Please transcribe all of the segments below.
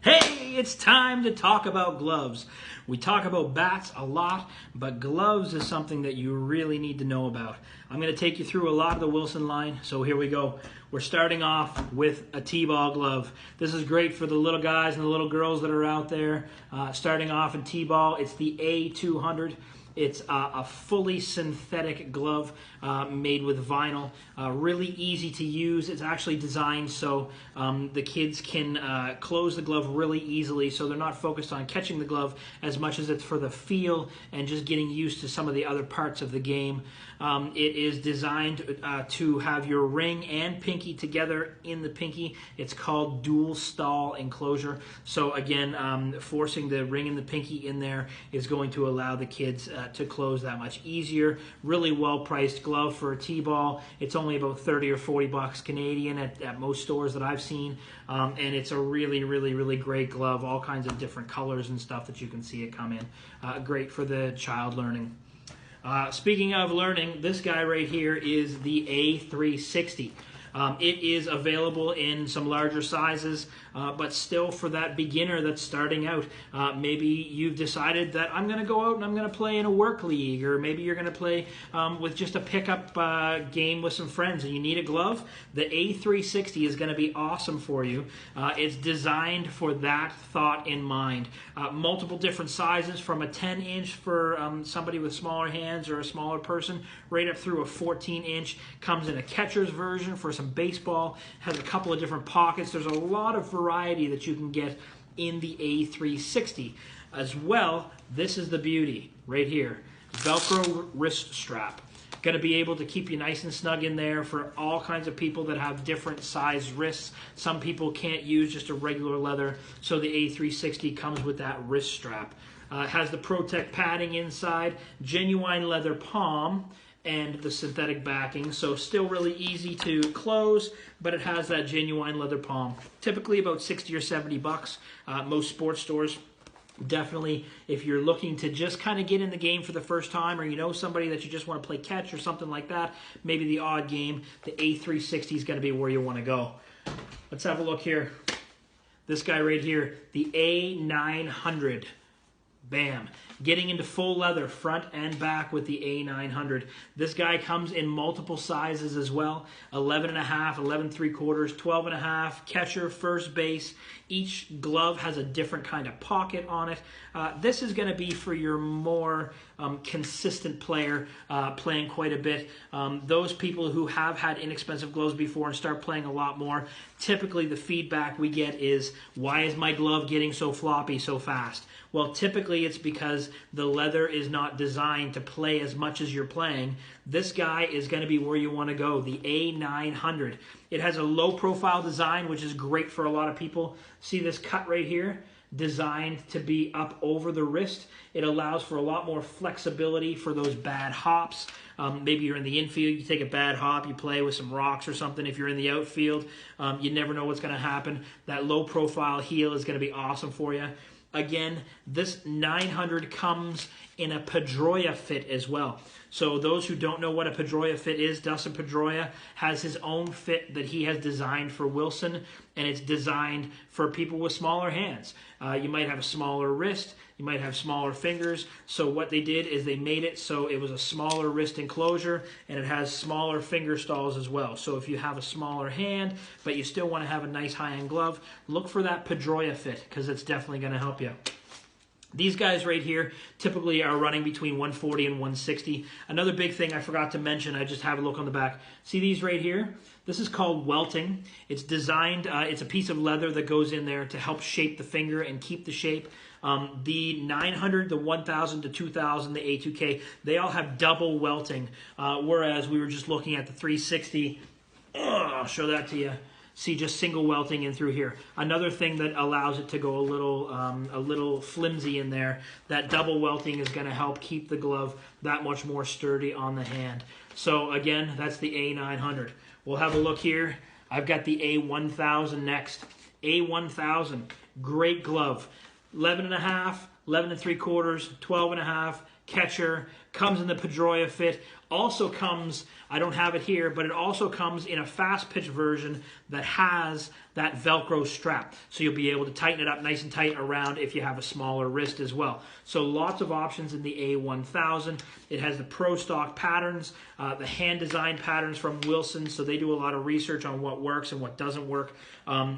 Hey, it's time to talk about gloves. We talk about bats a lot, but gloves is something that you really need to know about. I'm going to take you through a lot of the Wilson line, so here we go. We're starting off with a T-ball glove. This is great for the little guys and the little girls that are out there. Starting off in T-ball, it's the A200. It's a fully synthetic glove made with vinyl. Really easy to use. It's actually designed so the kids can close the glove really easily, so they're not focused on catching the glove as much as it's for the feel and just getting used to some of the other parts of the game. It is designed to have your ring and pinky together in the pinky. It's called dual stall enclosure. So again, forcing the ring and the pinky in there is going to allow the kids to close that much easier. Really well-priced glove for a T-ball. It's only about 30 or 40 bucks Canadian at most stores that I've seen. And it's a really great glove. All kinds of different colors and stuff that you can see it come in. Great for the child learning. Speaking of learning, this guy right here is the A360. It is available in some larger sizes, but still for that beginner that's starting out. Maybe you've decided that I'm going to go out and I'm going to play in a work league, or maybe you're going to play with just a pickup game with some friends and you need a glove. The A360 is going to be awesome for you. It's designed for that thought in mind. Multiple different sizes, from a 10-inch for somebody with smaller hands or a smaller person, right up through a 14-inch. Comes in a catcher's version for some baseball. Has a couple of different pockets. There's a lot of variety that you can get in the A360. As well, this is the beauty right here. Velcro wrist strap. Going to be able to keep you nice and snug in there for all kinds of people that have different size wrists. Some people can't use just a regular leather, so the A360 comes with that wrist strap. It has the Protect padding inside, genuine leather palm, and the synthetic backing, so still really easy to close, but it has that genuine leather palm. Typically about 60 or 70 bucks, most sports stores. Definitely, if you're looking to just kind of get in the game for the first time, or you know somebody that you just want to play catch or something like that, maybe the odd game, the A360 is going to be where you want to go. Let's have a look here. This guy right here, the A900. Bam. Getting into full leather front and back with the A900. This guy comes in multiple sizes as well. 11.5, 11 3/4, 12.5, catcher, first base. Each glove has a different kind of pocket on it. This is going to be for your more consistent player, playing quite a bit. Those people who have had inexpensive gloves before and start playing a lot more, typically the feedback we get is, why is my glove getting so floppy so fast? Well, typically it's because the leather is not designed to play as much as you're playing. This guy is going to be where you want to go, the A900. It has a low profile design, which is great for a lot of people. See this cut right here? Designed to be up over the wrist. It allows for a lot more flexibility for those bad hops. Maybe you're in the infield, you take a bad hop, you play with some rocks or something. If you're in the outfield, you never know what's going to happen. That low profile heel is going to be awesome for you. Again, this 900 comes in a Pedroia fit as well. So those who don't know what a Pedroia fit is, Dustin Pedroia has his own fit that he has designed for Wilson, and it's designed for people with smaller hands. You might have a smaller wrist, you might have smaller fingers, so what they did is they made it so it was a smaller wrist enclosure, and it has smaller finger stalls as well. So if you have a smaller hand, but you still want to have a nice high-end glove, look for that Pedroia fit, because it's definitely going to help you. These guys right here typically are running between 140 and 160. Another big thing I forgot to mention, I just have a look on the back. See these right here? This is called welting. It's designed, it's a piece of leather that goes in there to help shape the finger and keep the shape. The 900, the 1000, the 2000, the A2K, they all have double welting, whereas we were just looking at the 360. I'll show that to you. See, just single welting in through here. Another thing that allows it to go a little flimsy in there, that double welting is going to help keep the glove that much more sturdy on the hand. So again, that's the A900. We'll have a look here. I've got the A1000 next. A1000, great glove. 11.5, 11 3/4, 12.5, catcher, comes in the Pedroia fit, also comes, I don't have it here, but it also comes in a fast pitch version that has that Velcro strap. So you'll be able to tighten it up nice and tight around if you have a smaller wrist as well. So lots of options in the A1000. It has the Pro Stock patterns, the hand designed patterns from Wilson. So they do a lot of research on what works and what doesn't work.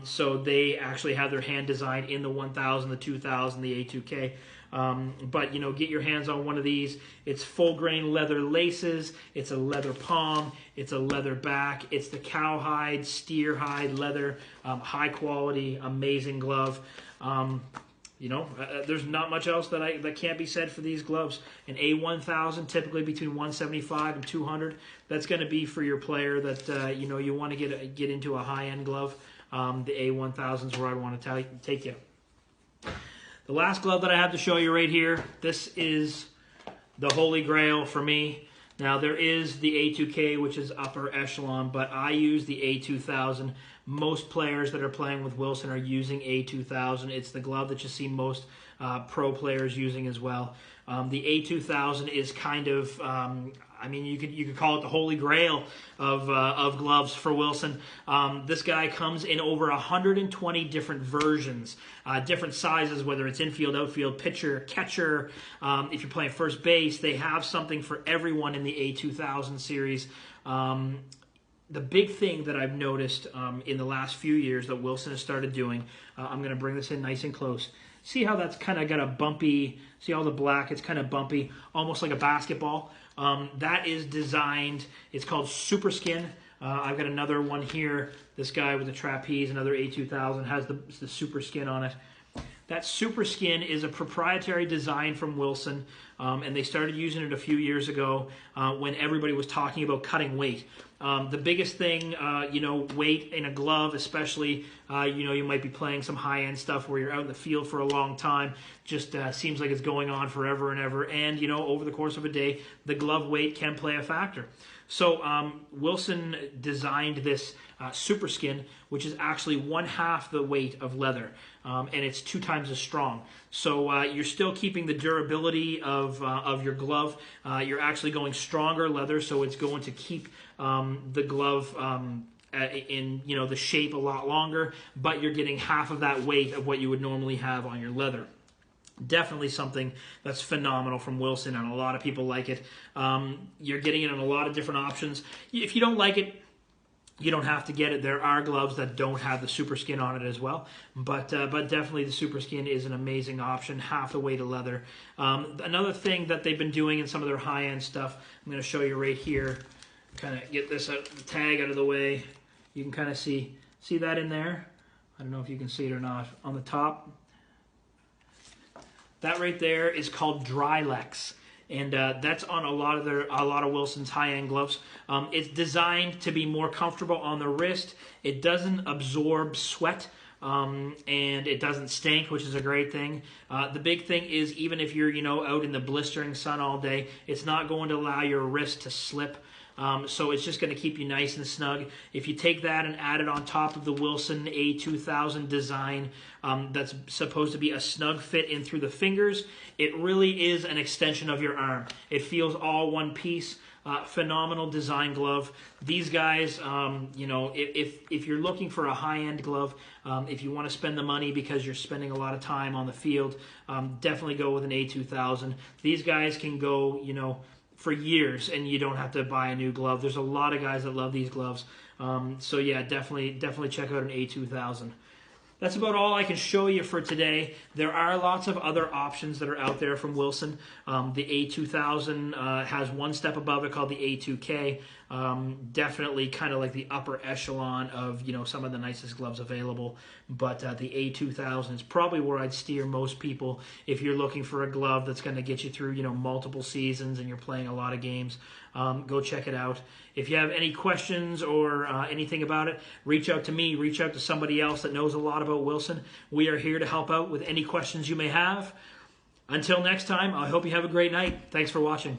So they actually have their hand design in the 1000, the 2000, the A2K. But, you know, get your hands on one of these. It's full grain leather laces. It's a leather palm. It's a leather back. It's the cowhide, steer hide leather, high quality, amazing glove. You know, there's not much else that can't be said for these gloves. An A1000, typically between 175 and 200. That's going to be for your player that you know, you want to get into a high-end glove. The A1000 is where I want to take you. The last glove that I have to show you right here, this is the holy grail for me. Now there is the A2K, which is upper echelon, but I use the A2000. Most players that are playing with Wilson are using A2000. It's the glove that you see most pro players using as well. The A2000 is kind of, I mean, you could call it the holy grail of gloves for Wilson. This guy comes in over 120 different versions, different sizes, whether it's infield, outfield, pitcher, catcher. If you're playing first base, they have something for everyone in the A2000 series. The big thing that I've noticed in the last few years that Wilson has started doing, I'm going to bring this in nice and close. See how that's kind of got a bumpy, see all the black, it's kind of bumpy, almost like a basketball. That is designed, it's called Super Skin. I've got another one here. This guy with the trapeze, another A2000, has the Super Skin on it. That Super Skin is a proprietary design from Wilson, and they started using it a few years ago when everybody was talking about cutting weight. The biggest thing, you know, weight in a glove, especially, you know, you might be playing some high-end stuff where you're out in the field for a long time, just seems like it's going on forever and ever. And, you know, over the course of a day, the glove weight can play a factor. So Wilson designed this Super Skin, which is actually 1/2 the weight of leather, and it's 2 times as strong. So you're still keeping the durability of your glove. You're actually going stronger leather, so it's going to keep the glove in, you know, the shape a lot longer, but you're getting half of that weight of what you would normally have on your leather. Definitely something that's phenomenal from Wilson, and a lot of people like it. You're getting it in a lot of different options. If you don't like it, you don't have to get it. There are gloves that don't have the Super Skin on it as well, but definitely the Super Skin is an amazing option, half the weight of leather. Another thing that they've been doing in some of their high-end stuff, I'm going to show you right here. Kind of get this out, the tag out of the way. You can kind of see that in there. I don't know if you can see it or not. On the top, that right there is called Drylex, and that's on a lot of Wilson's high-end gloves. It's designed to be more comfortable on the wrist. It doesn't absorb sweat, and it doesn't stink, which is a great thing. The big thing is, even if you're, you know, out in the blistering sun all day, it's not going to allow your wrist to slip. So it's just going to keep you nice and snug. If you take that and add it on top of the Wilson A2000 design, that's supposed to be a snug fit in through the fingers, it really is an extension of your arm. It feels all one piece. Phenomenal design glove. These guys, you know, if you're looking for a high-end glove, if you want to spend the money because you're spending a lot of time on the field, definitely go with an A2000. These guys can go, you know, for years, and you don't have to buy a new glove. There's a lot of guys that love these gloves. So yeah, definitely check out an A2000. That's about all I can show you for today. There are lots of other options that are out there from Wilson. The A2000 has one step above it called the A2K. Definitely kind of like the upper echelon of, you know, some of the nicest gloves available. But the A2000 is probably where I'd steer most people if you're looking for a glove that's going to get you through, you know, multiple seasons and you're playing a lot of games. Go check it out. If you have any questions or anything about it, reach out to me, reach out to somebody else that knows a lot about Wilson. We are here to help out with any questions you may have. Until next time, I hope you have a great night. Thanks for watching.